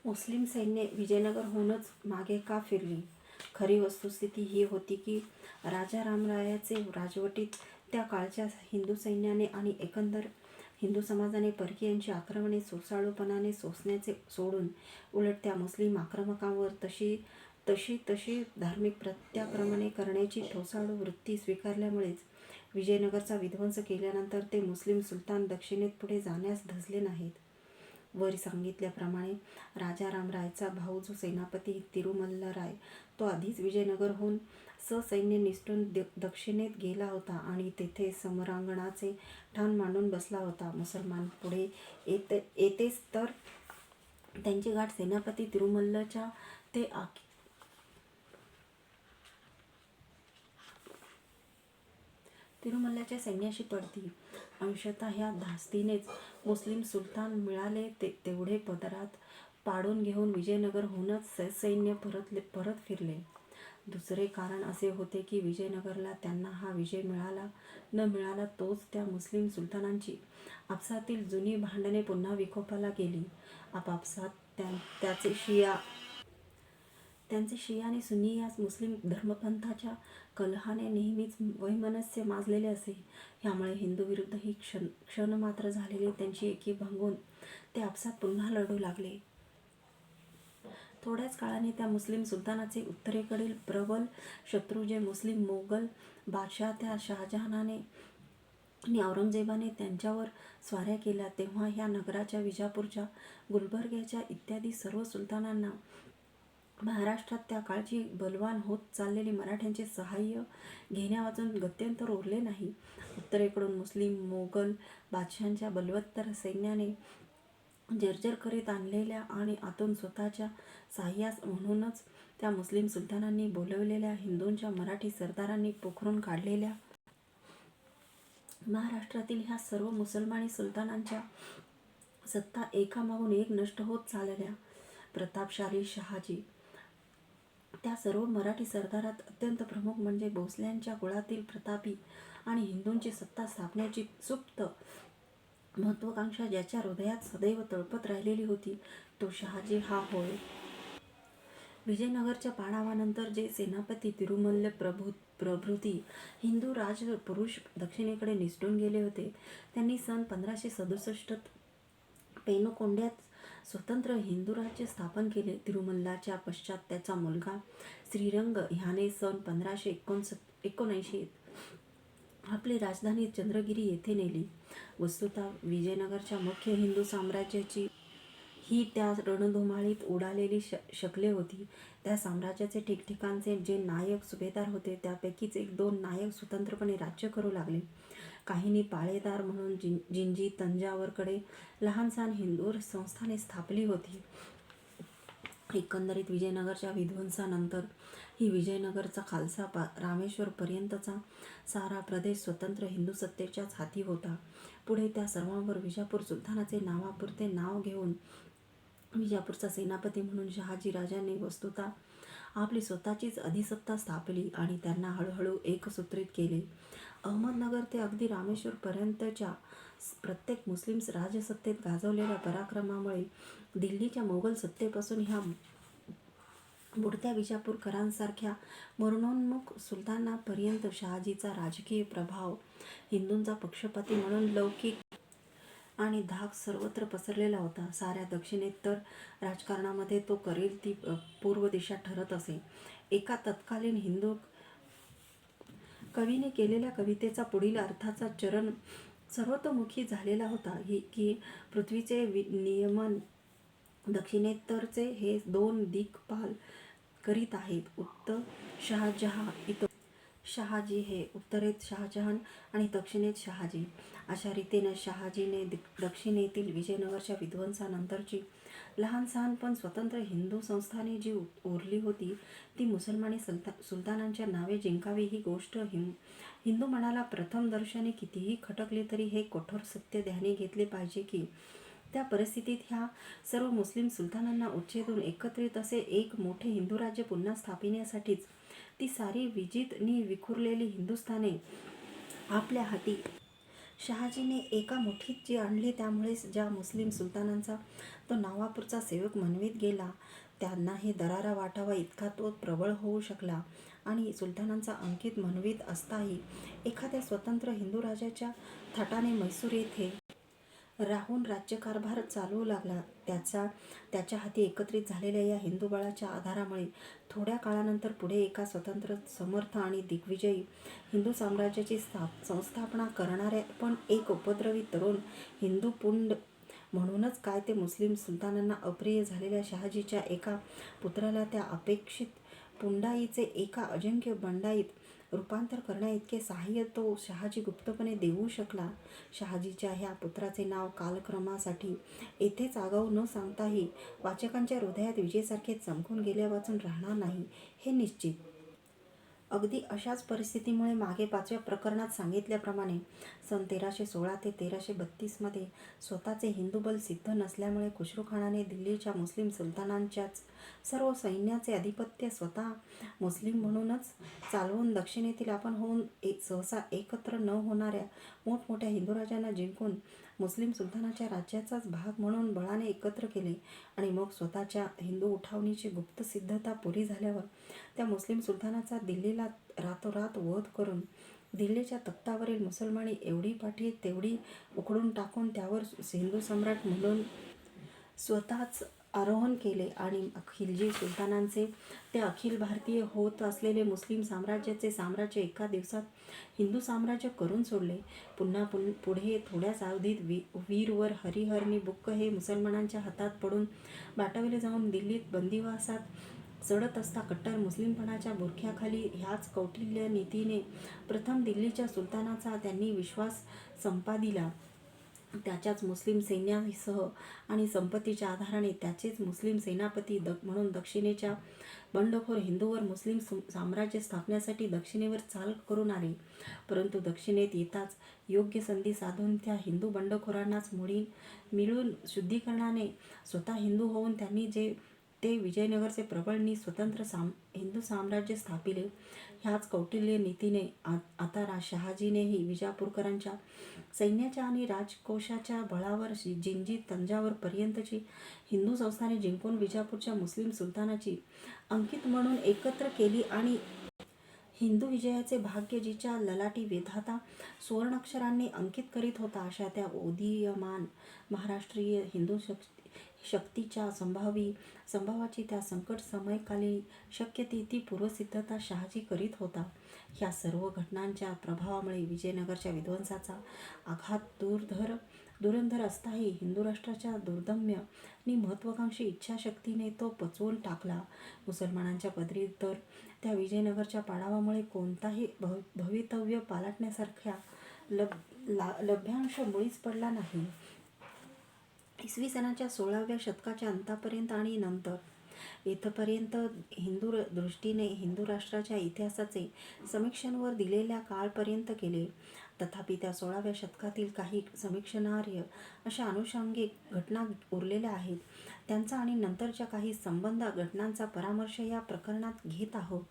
मुस्लिम सैन्य विजयनगरहूनच मागे का फिरली? खरी वस्तुस्थिती ही होती की राजा रामरायाचे राजवटीत त्या काळच्या हिंदू सैन्याने आणि एकंदर हिंदू समाजाने परकीयांची आक्रमणे सोसाळूपणाने सोसण्याचे सोडून उलट त्या मुस्लिम आक्रमकांवर तशी धार्मिक प्रत्याक्रमणे करण्याची ठोसाळू वृत्ती स्वीकारल्यामुळेच विजयनगरचा विध्वंस केल्यानंतर ते मुस्लिम सुलतान दक्षिणेत पुढे जाण्यास धजले नाहीत. वर सांगितल्याप्रमाणे राजा रामरायचा भाऊ जो सेनापती तिरुमल्लराय तो आधीच विजयनगरहून ससैन्य निसटून दक्षिणेत गेला होता आणि तेथे समरांगणाचे ठाण मांडून बसला होता. मुसलमान पुढे येतेच तर त्यांची गाठ सेनापती तिरुमल्लच्या तिरुमल्लाच्या सैन्याशी पडती. अंशतः ह्या धास्तीनेच मुस्लिम सुलतान मिळाले तेवढे पदरात पाडून घेऊन विजयनगरहूनच सैन्य परत फिरले. दुसरे कारण असे होते की विजयनगरला त्यांना हा विजय मिळाला न मिळाला तोच त्या मुस्लिम सुलतानांची आपसातील जुनी भांडणे पुन्हा विकोपाला गेली. आपापसात त्यांचे शिया आणि सुन्नी या मुस्लिम धर्मपंथाच्या कलहाने नेहमीच वैमनस्य माजलेले असे. ह्यामुळे हिंदू विरुद्ध ही क्षणमात्र झालेली त्यांची एकी भांगून ते आपसात पुन्हा लढू लागले. थोड्याच काळाने त्या मुस्लिम सुलतानाचे उत्तरेकडील प्रबल शत्रू जे मुस्लिम मोगल बादशाह त्या शहाजहानाने आणि औरंगजेबाने त्यांच्यावर स्वाऱ्या केल्या तेव्हा ह्या नगराच्या, विजापूरच्या, गुलबर्ग्याच्या इत्यादी सर्व सुलतानांना महाराष्ट्रात त्या काळची बलवान होत चाललेली मराठ्यांचे सहाय्य घेण्यावाचून गत्यंतर उरले नाही. उत्तरेकडून मुस्लिम मोगल बादशाहांच्या बलवत्तर सैन्याने जर्जर करीत आणलेल्या आणि आतून स्वतःच्या सहाय्यास म्हणूनच त्या मुस्लिम सुलतानांनी बोलवलेल्या हिंदूंच्या मराठी सरदारांनी पोखरून काढलेल्या महाराष्ट्रातील ह्या सर्व मुसलमानी सुलतानांच्या सत्ता एकामागून एक नष्ट होत चालल्या. प्रतापशाली शहाजी त्या सर्व मराठी सरदारात अत्यंत प्रमुख म्हणजे भोसल्यांच्या कुळातील प्रतापी आणि हिंदूंची सत्ता स्थापण्याची सुप्त महत्त्वाकांक्षा ज्याच्या हृदयात सदैव तळपत राहिलेली होती तो शहाजी हा होय. विजयनगरच्या पाडावानंतर जे सेनापती तिरुमल्ल प्रभृती हिंदू राजपुरुष दक्षिणेकडे निसटून गेले होते त्यांनी सन 1567 पेनुकोंड्यात स्वतंत्र हिंदू राज्य स्थापन केले. तिरुमल्लाच्या पश्चात त्याचा मुलगा श्रीरंग ह्याने सन 1579 आपली राजधानी चंद्रगिरी येथे नेली. वस्तुतः विजयनगरच्या मुख्य हिंदू साम्राज्याची ही त्या रणधुमाळीत उडालेली शकले होती. त्या साम्राज्याचे ठिकठिकाणचे जे नायक सुभेदार होते त्यापैकीच 1-2 नायक स्वतंत्रपणे राज्य करू लागले. काहींनी पाळेदार म्हणून जिंजी तंजावरकडे लहानसहान हिंदू संस्थाने स्थापली होती. एकंदरीत विजयनगरच्या विध्वंसानंतर ही विजयनगरचा खालसा रामेश्वर पर्यंतचा सारा प्रदेश स्वतंत्र हिंदू सत्तेच्याच हाती होता. पुढे त्या सर्वांवर विजापूर सुलतानाचे नावापुरते नाव घेऊन विजापूरचा सेनापती म्हणून शहाजी राजांनी वस्तुतः आपली स्वतःचीच अधिसत्ता स्थापली आणि त्यांना हळूहळू एकसूत्रित केले. अहमदनगर ते अगदी रामेश्वर पर्यंतच्या प्रत्येक मुस्लिम राजसत्तेत गाजवलेल्या पराक्रमामुळे दिल्लीच्या मोगल सत्तेपासून ह्या बुडत्या विजापूरकरांसारख्या मरणोन्मुख सुलतानांपर्यंत शहाजीचा राजकीय प्रभाव हिंदूंचा पक्षपाती म्हणून लौकिक आणि धाक सर्वत्र पसरलेला होता. साऱ्या दक्षिणेत तर राजकारणामध्ये तो करेल ती पूर्व दिशा ठरत असे. एका तत्कालीन हिंदू कवीने केलेल्या कवितेचा पुढील अर्थाचा चरण सर्वतोमुखी झालेला होता की पृथ्वीचे नियमन दक्षिणेतरचे हे 2 दिक्पाल करीत आहेत. शहाजी हे उत्तरेत शहाजहान आणि दक्षिणेत शहाजी. अशा रीतीने शहाजीने दक्षिणेतील विजयनगरच्या विध्वंसानंतरची लहानसहान पण स्वतंत्र हिंदू संस्थाने जी उरली होती ती मुसलमानी सुलतानांच्या नावे जिंकावी ही गोष्ट हिंदू मनाला प्रथम दर्शनी कितीही खटकली तरी हे कठोर सत्य ध्यानी घेतले पाहिजे की त्या परिस्थितीत ह्या सर्व मुस्लिम सुलतानांना उच्छेदून एकत्रित असे एक मोठे हिंदू राज्य पुन्हा स्थापण्यासाठीच ती सारी विजित नि विखुरलेली हिंदुस्थाने आपल्या हाती शहाजीने एका मुठीत जे आणले त्यामुळे ज्या मुस्लिम सुलतानांचा तो नवापूरचा सेवक म्हणवीत गेला त्यांना हे दरारा वाटावा इतका तो प्रबळ होऊ शकला. आणि सुलतानांचा अंकित म्हणवीत असताही एखाद्या स्वतंत्र हिंदू राजाच्या थाटाने म्हैसूर येथे राहून राज्यकारभार चालवू लागला. त्याच्या हाती एकत्रित झालेल्या या हिंदू बळाच्या आधारामुळे थोड्या काळानंतर पुढे एका स्वतंत्र, समर्थ आणि दिग्विजयी हिंदू साम्राज्याची संस्थापना करणाऱ्या पण एक उपद्रवी तरुण हिंदू पुंड म्हणूनच काय ते मुस्लिम सुलतानांना अप्रिय झालेल्या शहाजीच्या एका पुत्राला त्या अपेक्षित पुंडाईचे एका अजिंक्य बंडाईत रूपांतर करण्याइतके साहाय्य तो शहाजी गुप्तपणे देऊ शकला. शहाजीच्या ह्या पुत्राचे नाव कालक्रमासाठी येथेच आगाऊ न सांगताही वाचकांच्या हृदयात विजेसारखे चमकून गेल्यावाचून राहणार नाही हे निश्चित. अगदी अशाच परिस्थितीमुळे मागे 5व्या प्रकरणात सांगितल्याप्रमाणे सन 1316 ते 1332 मध्ये स्वतःचे हिंदूबल सिद्ध नसल्यामुळे खुसरूखानाने दिल्लीच्या मुस्लिम सुलतानांच्याच सर्व सैन्याचे अधिपत्य स्वतः मुस्लिम म्हणूनच चालवून दक्षिणेतील आपण होऊन सहसा एकत्र न होणाऱ्या मोठमोठ्या हिंदू राजांना जिंकून मुस्लिम सुलतानाच्या राज्याचाच भाग म्हणून बळाने एकत्र केले. आणि मग स्वतःच्या हिंदू उठावणीची गुप्त सिद्धता पुरी झाल्यावर त्या मुस्लिम सुलतानाचा दिल्लीला रातोरात वध करून दिल्लीच्या तख्तावरील मुसलमानी एवढी पाठी तेवढी उखडून टाकून त्यावर हिंदू सम्राट म्हणून स्वतःच आरोहण केले आणि खिलजी सुलतानांचे ते अखिल भारतीय होत असलेले मुस्लिम साम्राज्याचे साम्राज्य एका दिवसात हिंदू साम्राज्य करून सोडले. पुढे थोड्याच अवधीत वीरवर हरिहरनी बुक्क हे मुसलमानांच्या हातात पडून बाटवले जाऊन दिल्लीत बंदिवासात सडत असता कट्टर मुस्लिमपणाच्या बुरख्याखाली ह्याच कौटिल्य नीतीने प्रथम दिल्लीच्या सुलतानाचा त्यांनी विश्वास संपादिला. त्याच्याच मुस्लिम सैन्यासह आणि संपत्तीच्या आधाराने त्याचेच मुस्लिम सेनापती म्हणून दक्षिणेच्या बंडखोर हिंदूवर मुस्लिम साम्राज्य स्थापण्यासाठी दक्षिणेवर चाल करून आले. परंतु दक्षिणेत येताच योग्य संधी साधून त्या हिंदू बंडखोरांनाच मिळून शुद्धीकरणाने स्वतः हिंदू होऊन त्यांनी ते विजयनगरचे प्रबळ स्वतंत्र हिंदू साम्राज्य स्थापिले. ह्याच कौटिल्य नीतीने आता शहाजीनेही विजापूरकरांच्या सैन्याच्या आणि राजकोषाच्या बळावर जिंजी तंजावर पर्यंतची हिंदू संस्थाने जिंकून विजापूरच्या मुस्लिम सुलतानाची अंकित म्हणून एकत्र केली आणि हिंदू विजयाचे भाग्य जिच्या ललाटी विधाता सुवर्णाक्षरांनी अंकित करीत होता अशा त्या उदीयमान महाराष्ट्रीय हिंदू शक्तीच्या संभावाची त्या संकट समयकाली शक्य ती पूर्वसिद्धता शहाजी करीत होता. ह्या सर्व घटनांच्या प्रभावामुळे विजयनगरच्या विध्वंसाचा आघात धुरंधर असताही हिंदू राष्ट्राच्या दुर्दम्य आणि महत्त्वाकांक्षी इच्छाशक्तीने तो पचवून टाकला. मुसलमानांच्या पदरी तर त्या विजयनगरच्या पाडावामुळे कोणताही भवितव्य पालटण्यासारखा लभ्यांश मुळीच पडला नाही. इसवी सनाच्या 16व्या शतकाच्या अंतापर्यंत आणि नंतर येथपर्यंत हिंदू दृष्टीने हिंदू राष्ट्राच्या इतिहासाचे समीक्षणवर दिलेल्या काळपर्यंत केले. तथापि त्या 16व्या शतकातील काही समीक्षणार्ह अशा आनुषंगिक घटना उरलेल्या आहेत. त्यांचा आणि नंतरच्या काही संबंध घटनांचा परामर्श या प्रकरणात घेत आहोत.